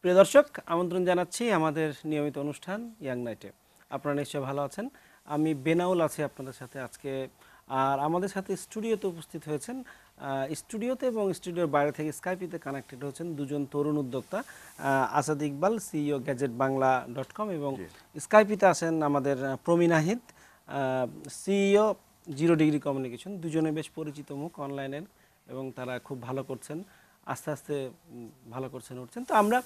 প্রিয় দর্শক, আমন্ত্রণ জানাচ্ছি আমাদের নিয়মিত অনুষ্ঠান ইয়াং নাইটে। আপনারা নিশ্চয়ই ভালো আছেন। আমি বেনাউল আছি আপনাদের সাথে আজকে। আর আমাদের সাথে স্টুডিওতে উপস্থিত হয়েছেন, স্টুডিওতে এবং স্টুডিওর বাইরে থেকে স্কাইপিতে কানেক্টেড হচ্ছেন দুজন তরুণ উদ্যোক্তা, Asad Iqbal, CEO gadget Bangla .com, এবং স্কাইপিতে আছেন আমাদের Promi Nahid, CEO 0 degree communication. দুজনে বেশ পরিচিত মুখ অনলাইনের, এবং তারা খুব ভালো করছেন, আস্তে আস্তে ভালো করছেন উঠছেন। তো আমরা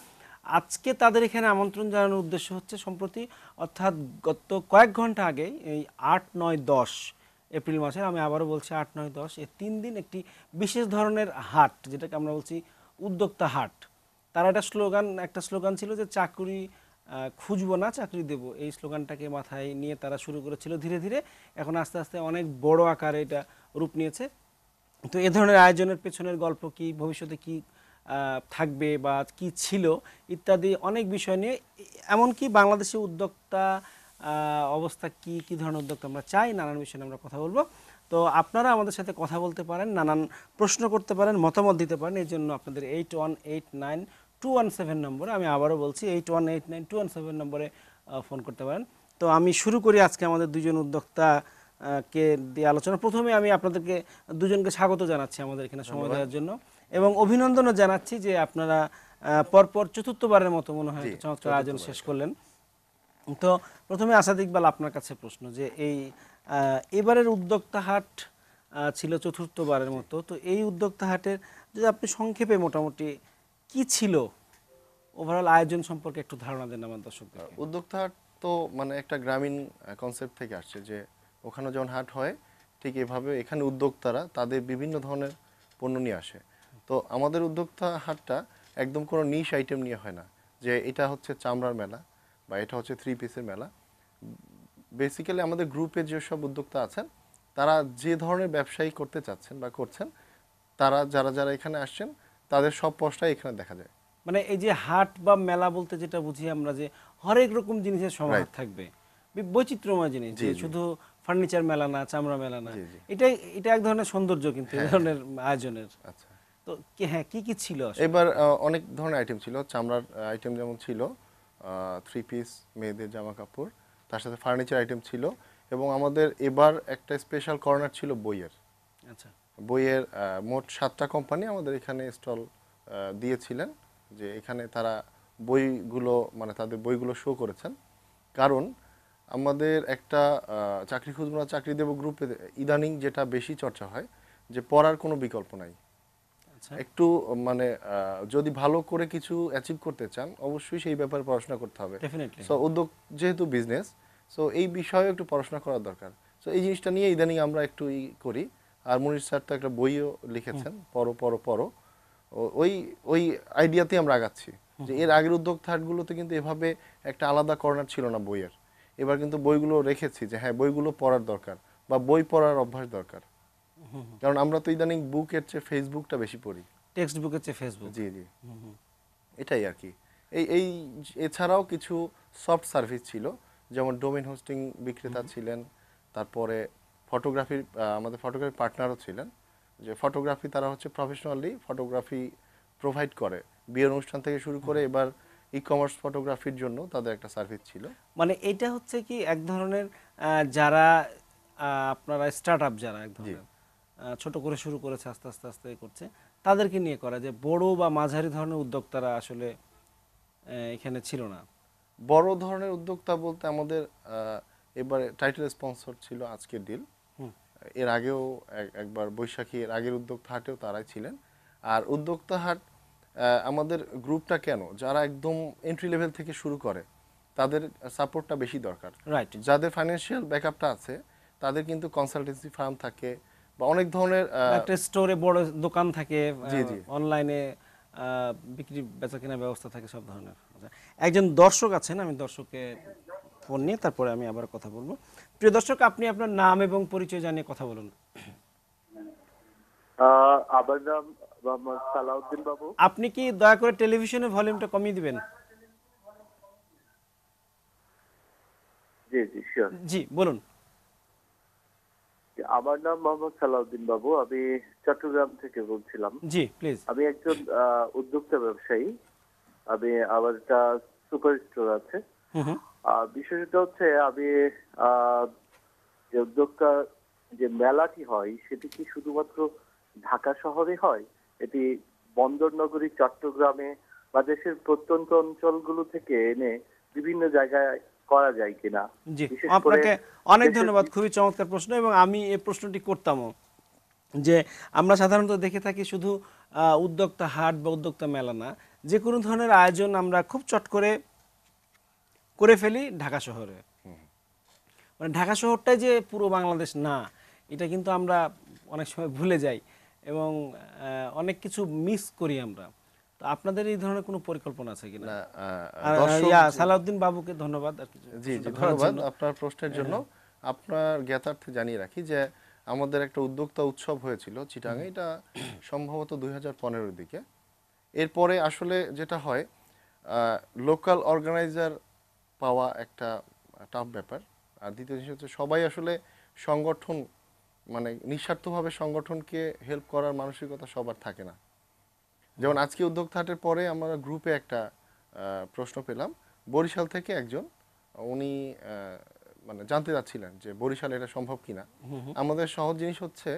আজকে তাদের এখানে আমন্ত্রণ জানানোর উদ্দেশ্য হচ্ছে, সম্প্রতি অর্থাৎ গত কয়েক ঘন্টা আগে এই 8, 9, 10 এপ্রিল মাসের, আমি আবারও বলছি 8, 9, 10 এই 3 দিন একটি বিশেষ ধরনের হাট, যেটাকে আমরা বলছি উদ্যোক্তা হাট। তারা একটা স্লোগান ছিল যে চাকরি খুঁজবো না, চাকরি দেব। এই স্লোগানটাকে মাথায় নিয়ে তারা শুরু করেছিল ধীরে ধীরে। এখন আস্তে আস্তে অনেক বড় আকারে এটা রূপ নিয়েছে। তো এ ধরনের আয়োজনের পেছনের গল্প কি, ভবিষ্যতে কি থাকবে বা কি ছিল, ইত্যাদি অনেক বিষয় নিয়ে, এমনকি বাংলাদেশে উদ্যোক্তা অবস্থা কি, কি ধরনের উদ্যোক্তা আমরা চাই, নানান বিষয়ে আমরা কথা বলবো। তো আপনারা আমাদের সাথে কথা বলতে পারেন, নানান প্রশ্ন করতে পারেন, মতামত দিতে পারেন। এই জন্য আপনাদের 81892117 নম্বরে, আমি আবারও বলছি 81892117 নম্বরে ফোন করতে পারেন। তো আমি শুরু করি আজকে আমাদের দুজন উদ্যোক্তা কে দিয়ে আলোচনা। প্রথমে আমি আপনাদেরকে দুজনকে স্বাগত জানাচ্ছি আমাদের এখানে সময় দেওয়ার জন্য, এবং অভিনন্দনও জানাচ্ছি যে আপনারা পরপর চতুর্থবারের মতো মনে হয় একটা চমৎকার আয়োজন শেষ করলেন। তো প্রথমে আসাদ ইকবাল, আপনার কাছে প্রশ্ন যে এই এবারের উদ্যোক্তা হাট ছিল চতুর্থবারের মতো। তো এই উদ্যোক্তা হাটের যদি আপনি সংক্ষেপে মোটামুটি কি ছিল, ওভারঅল আয়োজন সম্পর্কে একটু ধারণা দেন আমার দর্শকদেরকে। উদ্যোক্তা হাট তো মানে একটা গ্রামীণ কনসেপ্ট থেকে আসছে, যে ওখানে যখন হাট হয় ঠিক এভাবে এখানে উদ্যোক্তারা তাদের বিভিন্ন ধরনের পণ্য নিয়ে আসে। তো আমাদের উদ্যোক্তা হাটটা একদম কোনো নিশ আইটেম নিয়ে হয় না, যে এটা হচ্ছে চামড়ার মেলা বা এটা হচ্ছে 3 পিসের মেলা। বেসিক্যালি আমাদের গ্রুপে যেসব উদ্যোক্তা আছেন তারা যে ধরনের ব্যবসায়ী করতে চাচ্ছেন বা করছেন, তারা যারা যারা এখানে আসছেন তাদের সব পশটাই এখানে দেখা যায়। মানে এই যে হাট বা মেলা বলতে যেটা বুঝি আমরা, যে হরেক রকম জিনিসের সমাহার রাইট। থাকবে, বৈচিত্র্যময় জিনিস, জি যে জি শুধু ফার্নিচার মেলা না, চামড়া মেলা না। জি জি এটাই, এটা এক ধরনের সৌন্দর্য কিন্তু এই হ্যাঁ হ্যাঁ। ধরনের আয়োজনের। আচ্ছা, তো হ্যাঁ, কি কি ছিল আসলে? এবার অনেক ধরনের আইটেম ছিল। চামড়ার আইটেম যেমন ছিল 3 পিস মেয়েদের জামা কাপড়, তার সাথে ফার্নিচার আইটেম ছিল, এবং আমাদের এবার একটা স্পেশাল কর্নার ছিল বইয়ের। আচ্ছা, বইয়ের মোট 7টা কোম্পানি আমাদের এখানে স্টল দিয়েছিলেন, যে এখানে তারা বইগুলো মানে তাদের বইগুলো শো করেছেন। কারণ আমাদের একটা চাকরি খুঁজবো না চাকরি দেব গ্রুপে ইদানিং যেটা বেশি চর্চা হয়, যে পড়ার কোনো বিকল্প নাই। আচ্ছা, একটু মানে যদি ভালো করে কিছু অ্যাচিভ করতে চান অবশ্যই সেই ব্যাপারে পড়াশোনা করতে হবে। ডেফিনেটলি। সো উদ্যোগ যেহেতু বিজনেস, সো এই বিষয়ে একটু পড়াশোনা করা দরকার। সো এই জিনিসটা নিয়ে ইদানিং আমরা একটু করি। আর মনির স্যার তো একটা বইও লিখেছেন, পড়ো পড়ো পড়ো। ওই ওই আইডিয়াতেই আমরা আগাচ্ছি, যে এর আগের উদ্যোক্তা হাটগুলোতে কিন্তু এভাবে একটা আলাদা কর্নার ছিল না বইয়ের। এবার কিন্তু বইগুলো রেখেছি, যে হ্যাঁ বইগুলো পড়ার দরকার বা বই পড়ার অভ্যাস দরকার। কারণ আমরা তো ইদানিং বুকের চেয়ে ফেসবুকটা বেশি পড়ি। টেক্সট বুকের চেয়ে ফেসবুক। জি জি, এটাই আর কি। এই এই এছাড়াও কিছু সফট সার্ভিস ছিল, যেমন ডোমেইন হোস্টিং বিক্রেতা ছিলেন, তারপরে ফটোগ্রাফির আমাদের ফটোগ্রাফি পার্টনারও ছিলেন, যে ফটোগ্রাফি তারা হচ্ছে প্রফেশনালি ফটোগ্রাফি প্রোভাইড করে, বিয়ের অনুষ্ঠান থেকে শুরু করে এবার ই কমার্স ফটোগ্রাফির জন্য তাদের একটা সার্ভিস ছিল। মানে এটা হচ্ছে কি এক ধরনের, যারা আপনারা স্টার্ট আপ, যারা এক জি, ধরনের ছোট করে শুরু করেছে, আস্তে আস্তে আস্তে করছে, তাদেরকে নিয়ে করা, যে বড় বা মাঝারি ধরনের উদ্যোক্তারা আসলে এখানে ছিল না। বড় ধরনের উদ্যোক্তা বলতে আমাদের এবারে টাইটেল স্পন্সর ছিল আজকের ডিল। এর আগেও একবার বৈশাখী এর আগের উদ্যোক্তা হাটেও তারাই ছিলেন। আর উদ্যোক্তা হাট আমাদের গ্রুপটা কেন, যারা একদম এন্ট্রি লেভেল থেকে শুরু করে তাদের সাপোর্টটা বেশি দরকার। রাইট। যাদের ফাইন্যান্সিয়াল ব্যাকআপটা আছে তাদের কিন্তু কনসালটেন্সি ফার্ম থাকে বা অনেক ধরনের একটা স্টোরে বড় দোকান থাকে, জি জি অনলাইনে বিক্রি বেচা কেনার ব্যবস্থা থাকে, সব ধরনের। আচ্ছা, একজন দর্শক আছেন, আমি দর্শককে ফোন নিয়ে তারপরে আমি আবার কথা বলবো। প্রিয় দর্শক, আপনি আপনার নাম এবং পরিচয় জানিয়ে কথা বলুন। আমার নাম মোহাম্মদ সালাউদ্দিন বাবু। আপনি কি দয়া করে টেলিভিশনের ভলিউমটা কমিয়ে দিবেন? জি জি শিওর। জি, বলুন। আমার নাম মোহাম্মদ সালাউদ্দিন বাবু, আমি চট্টগ্রাম থেকে বলছিলাম। জি, প্লিজ। আমি একজন উদ্যোক্তা ব্যবসায়ী। আমি আমার একটা সুপার স্টোর আছে। হুম হুম। বিষয়টা হচ্ছে আমি আহ, যে উদ্যোক্তা যে মেলাটি হয় সেটি কি শুধুমাত্র ঢাকা শহরে হয়? এটি বন্দর নগরী চট্টগ্রামে বা দেশের প্রত্যন্ত অঞ্চলগুলো থেকে এনে বিভিন্ন জায়গায় করা যায় কিনা? জি, বিশেষ করে আপনাকে অনেক দেশের ধন্যবাদ, খুবই চমৎকার প্রশ্ন। এবং আমি এই প্রশ্নটি করতামও, যে আমরা সাধারণত দেখে থাকি শুধু উদ্যোক্তা হাট বা উদ্যোক্তা মেলা না, যে কোনো ধরনের আয়োজন আমরা খুব চট করে করে ফেলি ঢাকা শহরে। মানে ঢাকা শহরটাই যে পুরো বাংলাদেশ না, এটা কিন্তু আমরা অনেক সময় ভুলে যাই এবং অনেক কিছু মিস করি আমরা। তো আপনাদের এই ধরনের কোনো পরিকল্পনা আছে কিনা? না, আর দর্শক সালাউদ্দিন বাবুকে ধন্যবাদ আর কি জি জি প্রশ্নটা করার ধন্যবাদ জন্য। আপনার প্রশ্নের জন্য। আপনার জ্ঞাতার্থে জানিয়ে রাখি যে আমাদের একটা উদ্যোক্তা উৎসব হয়েছিল চিটাঙে, এটা সম্ভবত 2015-এর দিকে। এরপরে আসলে যেটা হয়, লোকাল অর্গানাইজার পাওয়া একটা টাফ ব্যাপার। আর দ্বিতীয় জিনিস হচ্ছে সবাই আসলে সংগঠন, মানে নিঃস্বার্থভাবে সংগঠনকে হেল্প করার মানসিকতা সবার থাকে না। যেমন আজকে উদ্যোক্তা হাটের পরে আমরা গ্রুপে একটা প্রশ্ন পেলাম বরিশাল থেকে একজন, উনি মানে জানতে চাচ্ছিলেন যে বরিশালে এটা সম্ভব কিনা। আমাদের সহজ জিনিস হচ্ছে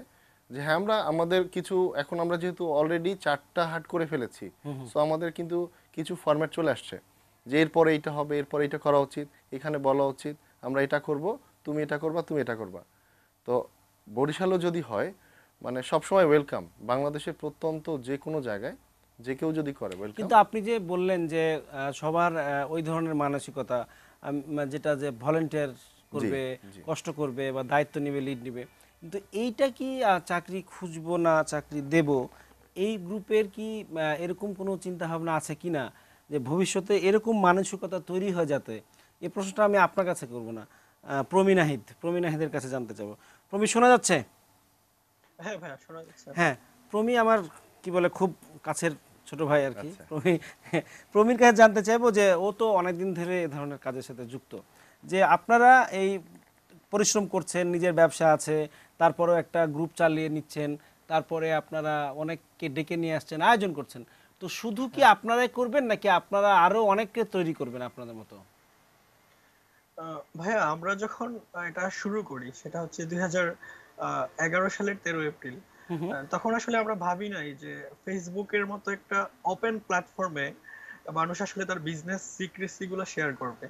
যে হ্যাঁ, আমাদের কিছু, এখন আমরা যেহেতু অলরেডি 4টা হাট করে ফেলেছি, সো আমাদের কিন্তু কিছু ফরম্যাট চলে আসছে যে এরপরে এইটা হবে, এরপরে এটা করা উচিত, এখানে বলা উচিত আমরা এটা করব, তুমি এটা করবা, তুমি এটা করবা। তো বরিশালও যদি হয়, মানে সবসময় ওয়েলকাম, বাংলাদেশের প্রত্যন্ত যে কোনো জায়গায় যে কেউ যদি করে ওয়েলকাম। কিন্তু আপনি যে বললেন যে সবার ওই ধরনের মানসিকতা, যেটা যে ভলেন্টিয়ার করবে, জি। কষ্ট করবে বা দায়িত্ব নেবে, লিড নেবে, কিন্তু এইটা কি চাকরি খুঁজবো না চাকরি দেব, এই গ্রুপের কি এরকম কোনো চিন্তা ভাবনা আছে কিনা যে ভবিষ্যতে এরকম মানসিকতা তৈরি হয়ে যাতে? এই প্রশ্নটা আমি আপনার কাছে করব না, প্রমিনাহিদের কাছে জানতে চাবো। প্রমি, শোনা যাচ্ছে? হ্যাঁ ভাইয়া, শোনা যাচ্ছে। হ্যাঁ, প্রমি আমার কি বলে খুব কাছের ছোট ভাই আর কি। আচ্ছা। প্রমির কাছে জানতে চাইবো যে ও তো অনেকদিন ধরে এ ধরনের কাজের সাথে যুক্ত, যে আপনারা এই পরিশ্রম করছেন, নিজের ব্যবসা আছে, তারপরেও একটা গ্রুপ চালিয়ে নিচ্ছেন, তারপরে আপনারা অনেককে ডেকে নিয়ে আসছেন, আয়োজন করছেন, তো শুধু কি আপনারাই করবেন নাকি আপনারা আরো অনেককে তৈরি করবেন আপনাদের মতো? ভাইয়া, আমরা যখন এটা শুরু করি সেটা হচ্ছে 2011 সালের 13 এপ্রিল। তখন আসলে আমরা ভাবি নাই যে ফেসবুকের মতো একটা ওপেন প্ল্যাটফর্মে মানুষ আসলে তার বিজনেস সিক্রেসি গুলো শেয়ার করবে।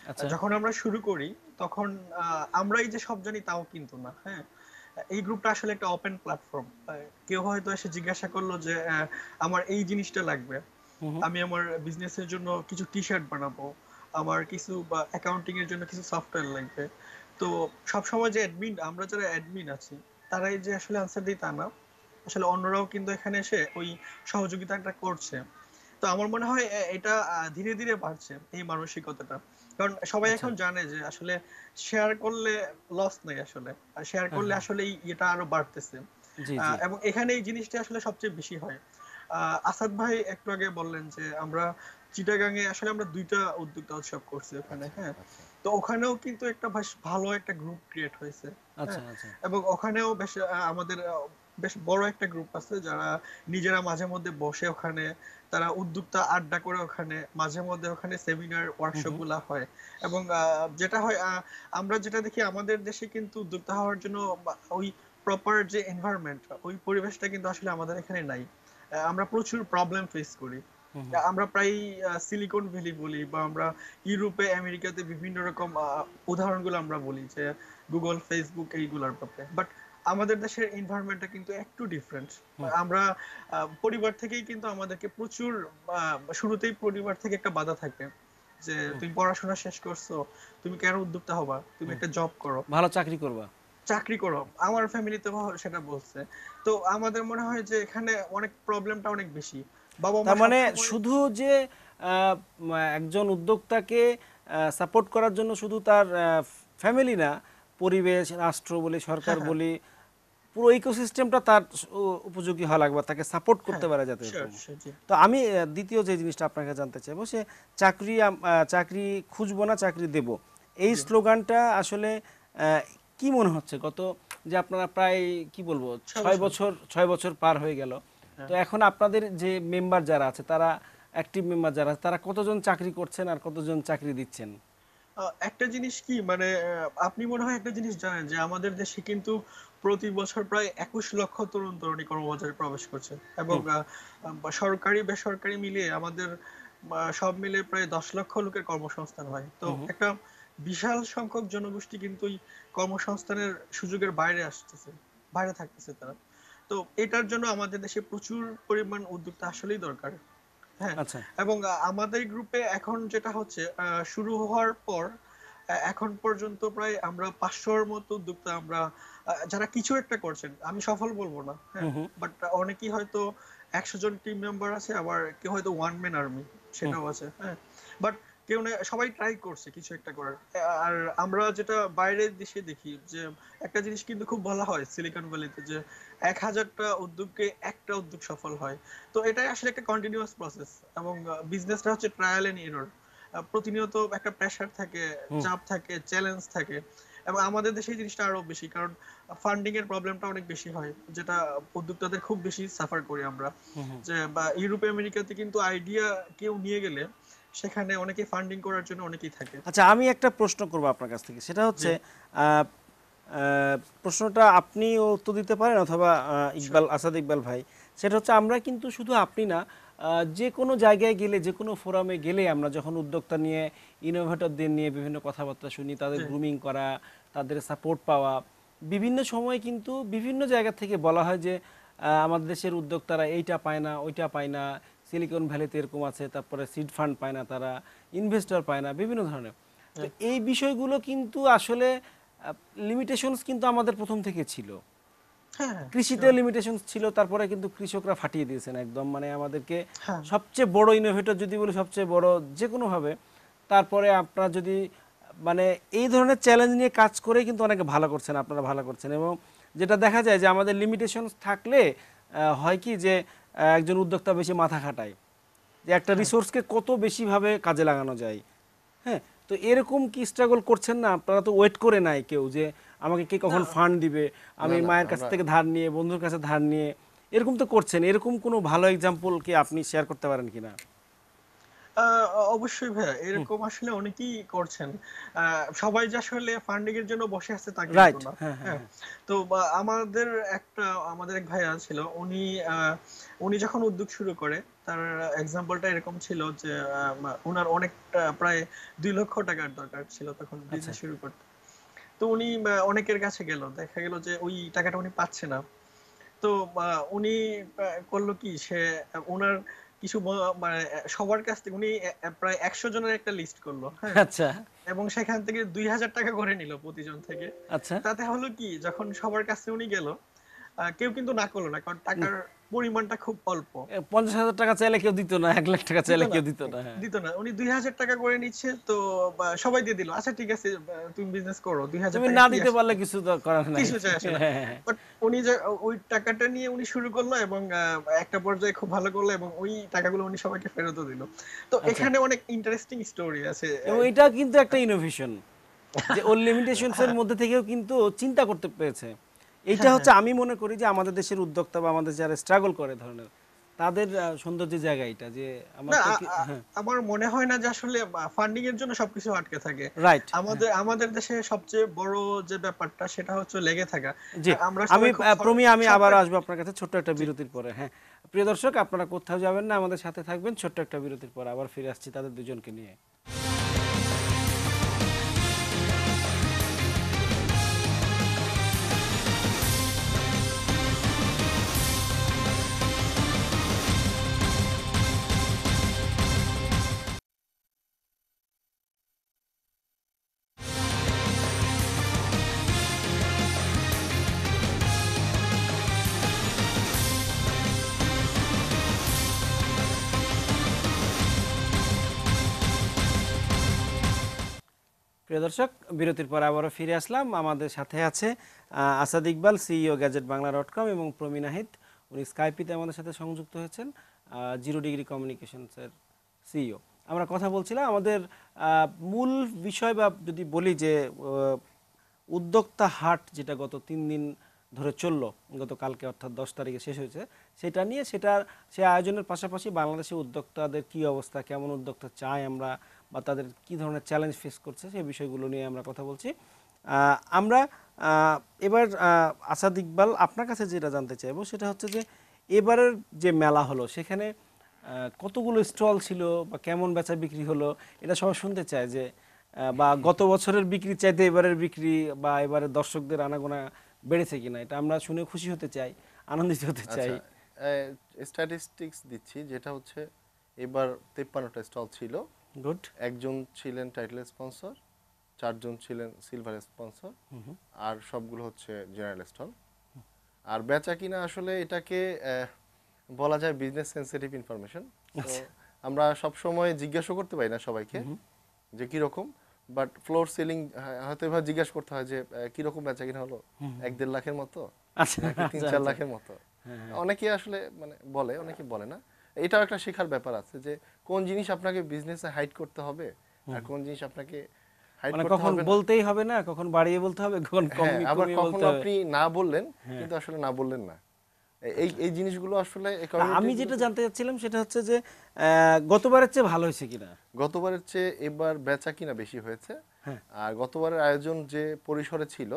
আচ্ছা। যখন আমরা শুরু করি তখন আমরাই যে সব জানি তাও কিন্তু না। হ্যাঁ, এই গ্রুপটা আসলে একটা ওপেন প্ল্যাটফর্ম। কেউ হয়তো এসে জিজ্ঞাসা করলো যে আমার এই জিনিসটা লাগবে, আমি আমার বিজনেসের জন্য কিছু টি শার্ট বানাবো, আমার কিছু বা অ্যাকাউন্টিং এর জন্য কিছু সফটওয়্যার লাগবে। তো সব সময় যে অ্যাডমিন, আমরা যারা অ্যাডমিন আছি তারাই যে আসলে আনসার দিই তা না, আসলে অন্যরাও কিন্তু এখানে এসে ওই সহযোগিতাটা করছে। তো আমার মনে হয় এটা ধীরে ধীরে বাড়ছে এই মানসিকতাটা। কারণ সবাই আচ্ছা। এখন জানে যে আসলে শেয়ার করলে লস নাই, আসলে আর শেয়ার হ্যাঁ করলে হ্যাঁ। আসলে এটা আরো বাড়তেছে। জি জি। এবং এখানে এই জিনিসটা আসলে সবচেয়ে বেশি হয়। আসাদ ভাই একটু আগে বললেন যে আমরা চিটাগাঙে আসলে আমরা 2টা উদ্যোক্তা উৎসব করছি ওখানে। আচ্ছা হ্যাঁ, আচ্ছা তো ওখানেও কিন্তু একটা বেশ ভালো একটা গ্রুপ ক্রিয়েট হয়েছে। আচ্ছা হ্যাঁ, আচ্ছা। এবং ওখানেও বেশ আমাদের বেশ বড় একটা গ্রুপ আছে যারা নিজেরা মাঝে মধ্যে বসে ওখানে, তারা উদ্যোক্তা আড্ডা করে ওখানে, মাঝে মধ্যে ওখানে সেমিনার ওয়ার্কশপ গুলা হয়। এবং যেটা হয়, আমরা যেটা দেখি আমাদের দেশে কিন্তু উদ্যোক্তা হওয়ার জন্য ওই প্রপার যে এনভায়রনমেন্ট, ওই পরিবেশটা কিন্তু আসলে আমাদের এখানে নাই। আমরা প্রচুর প্রবলেম ফেস করি। আমরা প্রায় সিলিকন ভ্যালি বলি, বা আমরা ইউরোপে আমেরিকাতে বিভিন্ন রকম উদাহরণগুলো আমরা বলি যে গুগল, ফেসবুক এইগুলোর ব্যাপারে। বাট আমাদের দেশের এনভায়রনমেন্টটা কিন্তু একটু ডিফারেন্ট। আমরা পরিবার থেকেই কিন্তু আমাদেরকে প্রচুর শুরুতেই পরিবার থেকে একটা বাধা থাকে যে তুমি পড়াশোনা শেষ করছো, তুমি কেন উদ্যোক্তা হবা, তুমি একটা জব করো, ভালো চাকরি করবা। চাকরি করো। আমার ফ্যামিলিতে সেটা বলছে। তো আমাদের মনে হয় যে এখানে অনেক প্রবলেমটা অনেক বেশি। বাবা মা তার মানে সবসময় শুধু যে একজন উদ্যোক্তাকে সাপোর্ট করার জন্য শুধু তার ফ্যামিলি না, পরিবেশ, রাষ্ট্র বলি, সরকার হ্যাঁ হ্যাঁ বলি, পুরো ইকোসিস্টেমটা তার উপযোগী হওয়া লাগবে, তাকে সাপোর্ট করতে হ্যাঁ, পারে যাতে শিওর এরকম। শিওর জি। তো আমি দ্বিতীয় যে জিনিসটা আপনাকে জানতে চাইবো, সে চাকরি খুঁজবো না চাকরি দেব, এই জি। স্লোগানটা আসলে কি মনে হচ্ছে গত, যে আপনারা প্রায় কি বলবো 6 বছর। 6 বছর পার হয়ে গেল, তো হ্যাঁ। এখন আপনাদের যে মেম্বার যারা আছে তারা অ্যাক্টিভ মেম্বার যারা তারা কতজন চাকরি করছেন আর কতজন চাকরি দিচ্ছেন? একটা জিনিস কি মানে আপনি মনে হয় একটা জিনিস জানেন যে আমাদের দেশে কিন্তু প্রতি বছর প্রায় 21 লক্ষ তরুণ তরুণী কর্মবাজারে প্রবেশ করছে এবং সরকারি বেসরকারি মিলিয়ে আমাদের সব মিলে প্রায় 10 লক্ষ লোকের কর্মসংস্থান হয়। তো একটা বিশাল সংখ্যক জনগোষ্ঠী কিন্তু এই কর্মসংস্থানের সুযোগের বাইরে আসতেছে, বাইরে থাকতেছে তারা। তো এটার জন্য আমাদের দেশে প্রচুর পরিমাণ উদ্যোক্তা আসলেই দরকার। হ্যাঁ, আচ্ছা। এবং আমাদের গ্রুপে এখন যেটা হচ্ছে শুরু হওয়ার পর এখন পর্যন্ত প্রায় আমরা 500-র মতো উদ্যোক্তা আমরা যারা কিছু একটা করছেন, আমি সফল বলবো না, হ্যাঁ, বাট অনেকেই হয়তো 100 জন টিম মেম্বার আছে, আবার কেউ হয়তো ওয়ান ম্যান আর্মি সেটাও আছে, হ্যাঁ, বাট কেউ না, সবাই ট্রাই করছে কিছু একটা করার। আর আমরা যেটা বাইরের দেশে দেখি যে একটা জিনিস কিন্তু খুব বলা হয় সিলিকন ভ্যালিতে যে 1000টা উদ্যোগে একটা উদ্যোগ সফল হয়। তো এটাই আসলে একটা কন্টিনিউয়াস প্রসেস এবং বিজনেসটা হচ্ছে ট্রায়াল এন্ড এরর। প্রতিনিয়ত একটা প্রেসার থাকে, চাপ থাকে, চ্যালেঞ্জ থাকে, এবং আমাদের দেশে এই জিনিসটা আরো বেশি, কারণ ফান্ডিং এর প্রবলেমটা অনেক বেশি হয়, যেটা উদ্যোক্তাদের খুব বেশি সাফার করি আমরা। যে বা ইউরোপ আমেরিকাতে কিন্তু আইডিয়া কেউ নিয়ে গেলে সেখানে অনেকে ফান্ডিং করার জন্য অনেকেই থাকে। আচ্ছা, আমি একটা প্রশ্ন করব আপনার কাছ থেকে, সেটা হচ্ছে আহ, প্রশ্নটা আপনিও উত্তর দিতে পারেন অথবা আসাদ ইকবাল ভাই। সেটা হচ্ছে আমরা কিন্তু শুধু আপনি না, যে কোনো জায়গায় গেলে, যে কোনো ফোরামে গেলে আমরা যখন উদ্যোক্তা নিয়ে, ইনোভেটরদের নিয়ে বিভিন্ন কথাবার্তা শুনি, তাদের গ্রুমিং করা, তাদের সাপোর্ট পাওয়া, বিভিন্ন সময় কিন্তু বিভিন্ন জায়গা থেকে বলা হয় যে আমাদের দেশের উদ্যোক্তারা এইটা পায় না, ওইটা পায় না, সিলিকন ভ্যালিতে এরকম আছে, তারপরে সিড ফান্ড পায় না, তারা ইনভেস্টর পায় না, বিভিন্ন ধরনের। তো এই বিষয়গুলো কিন্তু আসলে লিমিটেশনস কিন্তু আমাদের প্রথম থেকে ছিল। কৃষিতে লিমিটেশনস ছিল, তারপরে কিন্তু কৃষকরা ফাটিয়ে দিয়েছেন একদম, মানে আমাদেরকে সবচেয়ে বড় ইনোভেটর যদি বলি, সবচেয়ে বড় যে কোনোভাবে। তারপরে আপনারা যদি মানে এই ধরনের চ্যালেঞ্জ নিয়ে কাজ করে কিন্তু অনেকে ভালো করছেন, আপনারা ভালো করছেন। এবং যেটা দেখা যায় যে আমাদের লিমিটেশনস থাকলে হয় কি যে একজন উদ্যোক্তা বেশি মাথা খাটায় যে একটা রিসোর্সকে কত বেশিভাবে কাজে লাগানো যায়। হ্যাঁ, তো এরকম কি স্ট্রাগল করছেন না আপনারা? তো ওয়েট করে নাই কেউ যে আমাকে কে কখন ফান্ড দিবে, আমি মায়ের কাছ থেকে ধার নিয়ে, বন্ধুর কাছে ধার নিয়ে, এরকম তো করছেন। এরকম কোনো ভালো এক্সাম্পল কি আপনি শেয়ার করতে পারেন কিনা? অবশ্যই ভাইয়া, এরকম আসলে অনেকেই করছেন। সবাই যে আসলে ফান্ডিং এর জন্য বসে আছে তা কিন্তু রাইট। না। হ্যাঁ, হ্যাঁ, হ্যাঁ, তো আমাদের এক ভাইয়া ছিল, উনি যখন উদ্যোগ শুরু করে তার এক্সাম্পলটা এরকম ছিল যে ওনার অনেকটা প্রায় 2 লক্ষ টাকার দরকার ছিল তখন বিজনেস শুরু করতে। তো উনি অনেকের কাছে গেল, দেখা গেল যে ওই টাকাটা উনি পাচ্ছে না। তো উনি করলো কি, সে ওনার কিছু মানে সবার কাছ থেকে উনি প্রায় 100 জনের একটা লিস্ট করলো, হ্যাঁ, আচ্ছা, এবং সেখান থেকে 2000 টাকা করে নিল প্রতিজন থেকে। আচ্ছা। তাতে হলো কি, যখন সবার কাছে উনি গেল, কেউ কিন্তু না করলো না, কারণ টাকার পরিমাণটা খুব অল্প। 50,000 টাকা চাইলে কেউ দিত না, 1 লাখ টাকা দিত চাইলে না, কেউ দিত না। হ্যাঁ, দিত না, উনি 2000 টাকা করে নিচ্ছে তো সবাই দিয়ে দিল, আচ্ছা ঠিক আছে তুমি বিজনেস করো, 2000 তুমি টাকা না কি দিতে আসে, পারলে কিছু তো করার নাই। কিছু চাই আসে না। বাট উনি যে ওই টাকাটা নিয়ে উনি শুরু করলো এবং একটা পর্যায়ে খুব ভালো করলো এবং ওই টাকাগুলো উনি সবাইকে ফেরতও দিল। তো আচ্ছা, এখানে অনেক ইন্টারেস্টিং স্টোরি আছে। এবং এটা কিন্তু একটা ইনোভেশন যে ওর লিমিটেশনস এর মধ্যে থেকেও কিন্তু চিন্তা করতে পেরেছে। এইটা হচ্ছে আমি মনে করি যে আমাদের দেশের উদ্যোক্তা বা আমাদের যারা স্ট্রাগল করে ধরনের, তাদের সৌন্দর্যের জায়গা এটা, যে আমার না, তো হ্যাঁ, আমার মনে হয় না যে আসলে ফান্ডিং এর জন্য সবকিছু আটকে থাকে। রাইট। আমাদের দেশে সবচেয়ে বড় যে ব্যাপারটা সেটা হচ্ছে লেগে থাকা। জি, আমরা আমি সবাই খুব প্রমি আমি আবার শর্টকাট। আসবো আপনার কাছে ছোট্ট একটা বিরতির পরে। হ্যাঁ, প্রিয় দর্শক, আপনারা কোথাও যাবেন না, আমাদের সাথে থাকবেন। ছোট্ট একটা বিরতির পরে আবার ফিরে আসছি তাদের দুজনকে নিয়ে। প্রিয় দর্শক, বিরতির পর আবারও ফিরে আসলাম। আমাদের সাথে আছে Asad Iqbal, CEO gadget Bangla .com, এবং প্রমি নাহিদ, উনি স্কাইপিতে আমাদের সাথে সংযুক্ত হয়েছেন, 0 ডিগ্রি কমিউনিকেশনসের সিইও। আমরা কথা বলছিলাম আমাদের মূল বিষয়, বা যদি বলি যে উদ্যোক্তা হাট, যেটা গত 3 দিন ধরে চললো, গতকালকে অর্থাৎ 10 তারিখে শেষ হয়েছে, সেটা নিয়ে সে আয়োজনের পাশাপাশি বাংলাদেশের উদ্যোক্তাদের কি অবস্থা, কেমন উদ্যোক্তা চাই আমরা, বা তাদের কি ধরনের চ্যালেঞ্জ ফেস করছে, সেই বিষয়গুলো নিয়ে আমরা কথা বলছি। আমরা এবার আসাদ ইকবাল, আপনার কাছে যেটা জানতে চাইবো সেটা হচ্ছে যে এবারের যে মেলা হলো সেখানে কতগুলো স্টল ছিল বা কেমন বেচা বিক্রি হলো, এটা সবাই শুনতে চায় যে বা গত বছরের বিক্রির চাইতে এবারের বিক্রি বা এবারের দর্শকদের আনাগোনা বেড়েছে কিনা, এটা আমরা শুনে খুশি হতে চাই, আনন্দিত হতে চাই। স্ট্যাটিস্টিক্স দিচ্ছি, যেটা হচ্ছে এবার 53টা স্টল ছিল। গুড। একজন ছিলেন টাইটেল স্পন্সর, 4 জন ছিলেন সিলভার স্পন্সর, আর সবগুলো হচ্ছে জেনারেল স্টল। আর বেচা কিনা আসলে এটাকে বলা যায় বিজনেস সেন্সিটিভ ইনফরমেশন। তো আমরা সব সময় জিজ্ঞাসা করতে পারি না সবাইকে যে কি রকম, বাট ফ্লোর সিলিং হয়তো এভাবে জিজ্ঞাসা করতে হয় যে কি রকম বেচা কিনা হলো, 1-1.5 লাখের মতো আচ্ছা, নাকি 3-4 লাখের মতো। অনেকে আসলে মানে বলে, অনেকে বলে না। এটাও একটা শেখার ব্যাপার আছে যে কোন জিনিস আপনাকে বিজনেসে হাইড করতে হবে আর কোন জিনিস আপনাকে হাইড মানে করতে কখন হবে না। বলতেই হবে না, কখন বাড়িয়ে বলতে হবে, কখন হ্যাঁ, আবার কমিয়ে কখনো বলতে হবে। আপনি না বললেন কিন্তু আসলে না বললেন না। এই এই জিনিসগুলো আসলে আমি যেটা জানতে চাচ্ছিলাম সেটা হচ্ছে যে গতবারের চেয়ে ভালো হয়েছে কিনা। গতবারের চেয়ে এবার বেচা কিনা বেশি হয়েছে। আর গতবারের আয়োজন যে পরিসরে ছিল